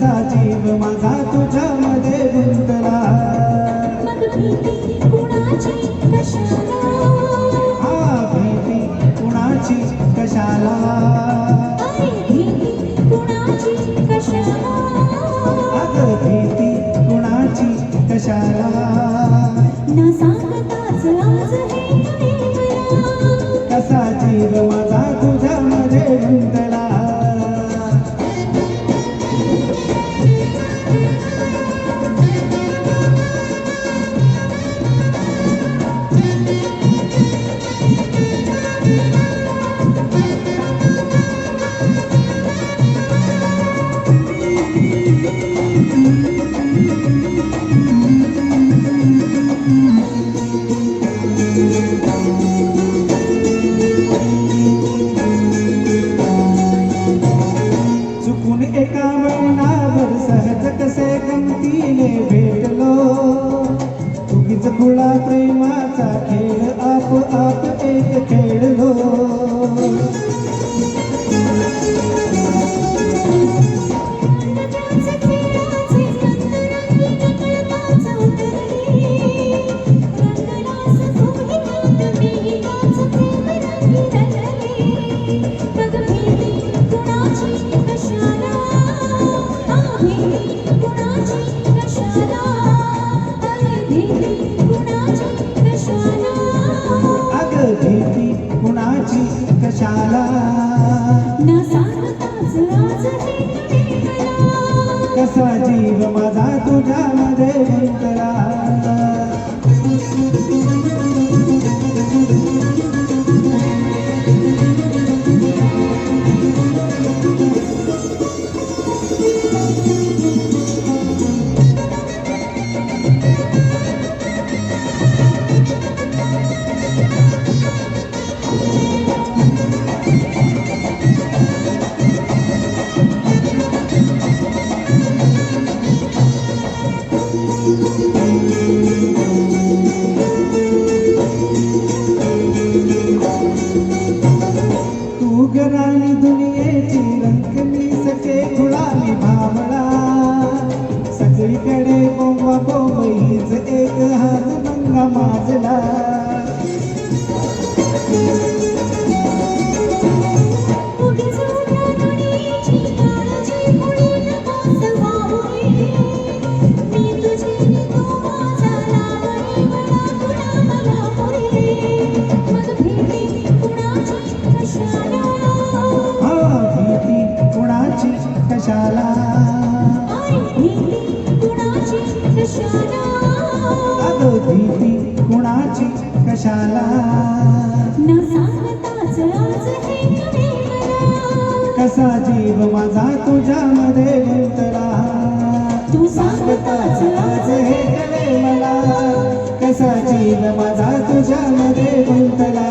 कसा जीव माझा तुझ्यामध्ये गुंतला. मग भीती कुणाची कशाला, हा भीती कुणाची कशाला, अरे भीती कुणाची कशाला, अगं भीती कुणाची कशाला. न सांगताच आज हे मला, कसा जीव माझा तुझ्यामध्ये गुंतला. चुकून एका महिनाभर सहज कसे गमतीने भेटलो. उगीच खुळा प्रेमाचा खेळ आपोआप एक खेळलो. त्याचे खेळाचे रंगरंगी कळपाच उतरले, रंगलास तोही कात मी काच प्रेम रंगी रंगले. मग भीती कुणाची कशाला, आ भीती कुणाची कशाला, अरे भीती कुणाची कशाला, अगं भीती कुणाची कशाला. न सांगताच आज हे मला, कसा जीव माझा तुझ्यामध्ये गुंतला. तू गराणी दुनियेची रंगली सखे खुळाली भावळा. सगळीकडे बोंबा बोंबईच एक हात गंगा माजला. उगीच उन्हाळ्याची काळजी मुळी नकोस वाहुरी, मी तुझी तू माझा लावणी मला तुला मला पुरी. मग भीती कुणाची कशाला, हा भीती कुणाची कशाला, आई भीती कुणाची कशाला, अगं भीती कुणाची कशाला. न सांगताच आज हे मला, कसा जीव माझा तुझ्यामध्ये गुंतला. तू सांगताच आज हे कळे मला. कसा जीव माझा तुझ्यामध्ये गुंतला.